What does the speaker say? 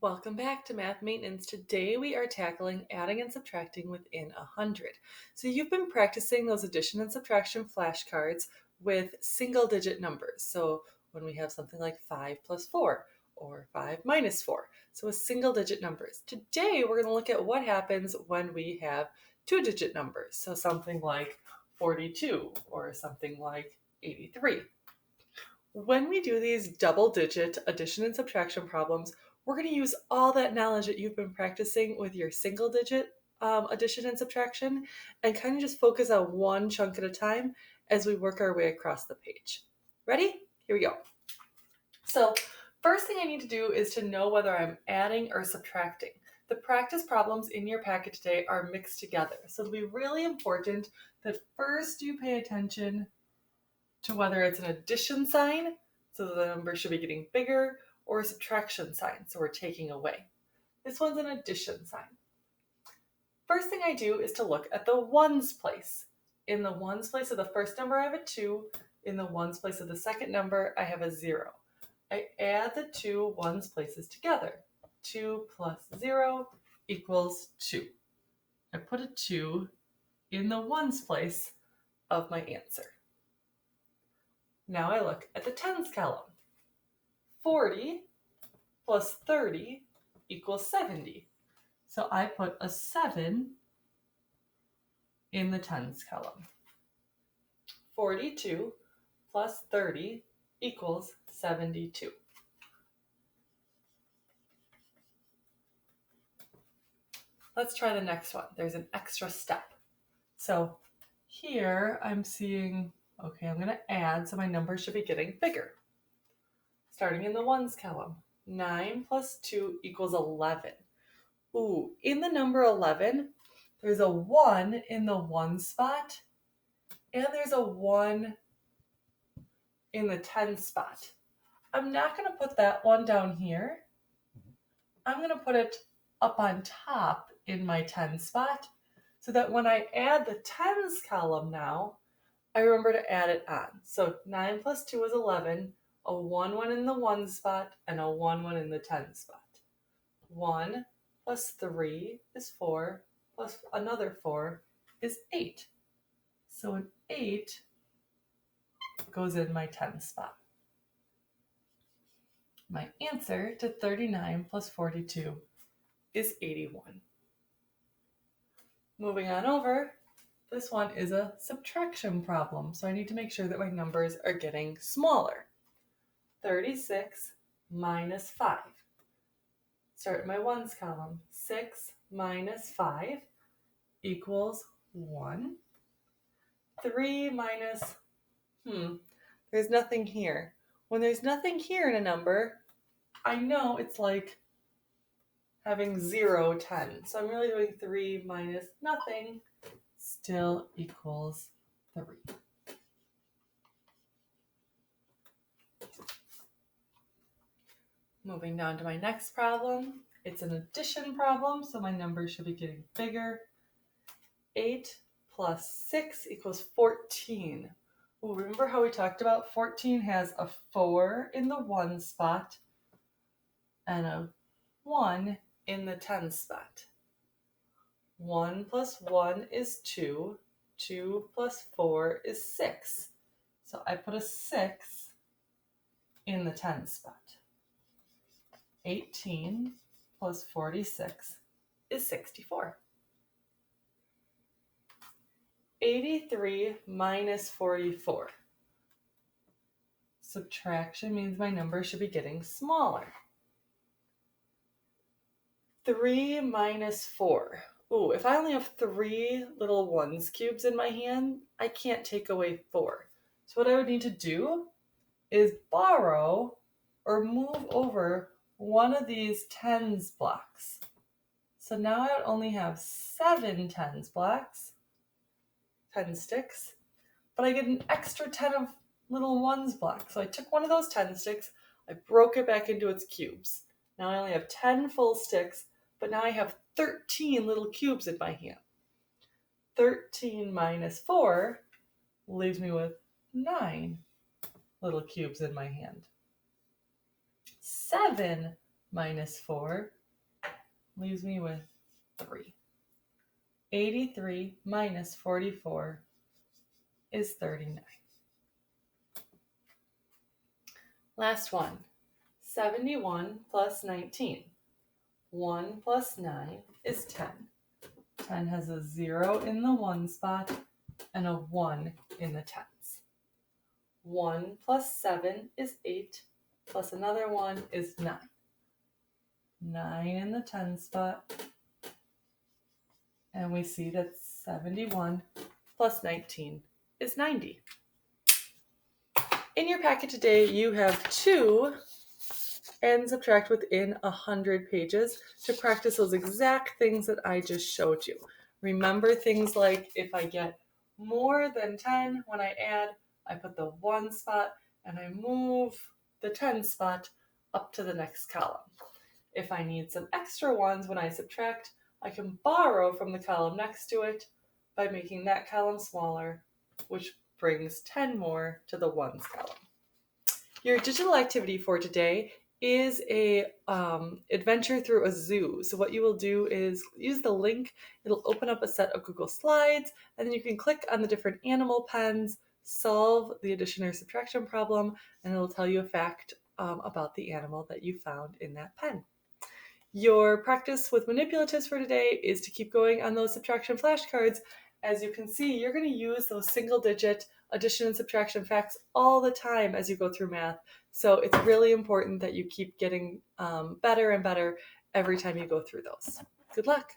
Welcome back to Math Maintenance. Today we are tackling adding and subtracting within 100. So you've been practicing those addition and subtraction flashcards with single digit numbers. So when we have something like 5 plus 4 or 5 minus 4. So with single digit numbers. Today we're going to look at what happens when we have two digit numbers. So something like 42 or something like 83. When we do these double digit addition and subtraction problems, we're going to use all that knowledge that you've been practicing with your single digit addition and subtraction and kind of just focus on one chunk at a time as we work our way across the page. Ready? Here we go. So first thing I need to do is to know whether I'm adding or subtracting. The practice problems in your packet today are mixed together. So it'll be really important that first you pay attention to whether it's an addition sign, so the number should be getting bigger, or a subtraction sign, so we're taking away. This one's an addition sign. First thing I do is to look at the ones place. In the ones place of the first number, I have a 2. In the ones place of the second number, I have a 0. I add the two ones places together. 2 plus 0 equals 2. I put a 2 in the ones place of my answer. Now I look at the tens column. 40 plus 30 equals 70. So I put a 7 in the tens column. 42 plus 30 equals 72. Let's try the next one. There's an extra step. So here I'm seeing, okay, I'm going to add, so my number should be getting bigger. Starting in the ones column, 9 plus 2 equals 11. Ooh, in the number 11, there's a 1 in the one spot, and there's a 1 in the 10 spot. I'm not going to put that one down here. I'm going to put it up on top in my 10 spot, so that when I add the tens column now, I remember to add it on. So 9 plus 2 is 11, a 1 in the 1 spot, and a 1 in the 10 spot. 1 plus 3 is 4, plus another 4 is 8. So an 8 goes in my 10 spot. My answer to 39 plus 42 is 81. Moving on over, this one is a subtraction problem, so I need to make sure that my numbers are getting smaller. 36 minus 5. Start in my ones column. 6 minus 5 equals 1. 3 minus, there's nothing here. When there's nothing here in a number, I know it's like having 0, 10. So I'm really doing 3 minus nothing still equals 3. Moving down to my next problem. It's an addition problem, so my numbers should be getting bigger. 8 plus 6 equals 14. Ooh, remember how we talked about 14 has a 4 in the 1 spot and a 1 in the 10 spot. 1 plus 1 is 2. 2 plus 4 is 6. So I put a 6 in the 10 spot. 18 plus 46 is 64. 83 minus 44. Subtraction means my number should be getting smaller. 3 minus 4. Ooh, if I only have 3 little ones cubes in my hand, I can't take away 4. So what I would need to do is borrow or move over one of these tens blocks. So now I would only have 7 tens blocks, 10 sticks, but I get an extra 10 of little ones blocks. So I took one of those 10 sticks, I broke it back into its cubes. Now I only have 10 full sticks, but now I have 13 little cubes in my hand. 13 minus 4 leaves me with 9 little cubes in my hand. 7 minus 4 leaves me with 3. 83 minus 44 is 39. Last one. 71 plus 19. 1 plus 9 is 10. 10 has a 0 in the 1 spot and a 1 in the tens. 1 plus 7 is 8, plus another 1 is 9. 9 in the 10 spot, and we see that 71 plus 19 is 90. In your packet today, you have 2 add and subtract within 100 pages to practice those exact things that I just showed you. Remember things like if I get more than 10 when I add, I put the 1 spot and I move the 10 spot up to the next column. If I need some extra ones when I subtract, I can borrow from the column next to it by making that column smaller, which brings 10 more to the ones column. Your digital activity for today is a adventure through a zoo. So what you will do is use the link. It'll open up a set of Google Slides, and then you can click on the different animal pens, solve the addition or subtraction problem, and it'll tell you a fact about the animal that you found in that pen. Your practice with manipulatives for today is to keep going on those subtraction flashcards. As you can see, you're going to use those single-digit addition and subtraction facts all the time as you go through math. So it's really important that you keep getting better and better every time you go through those. Good luck.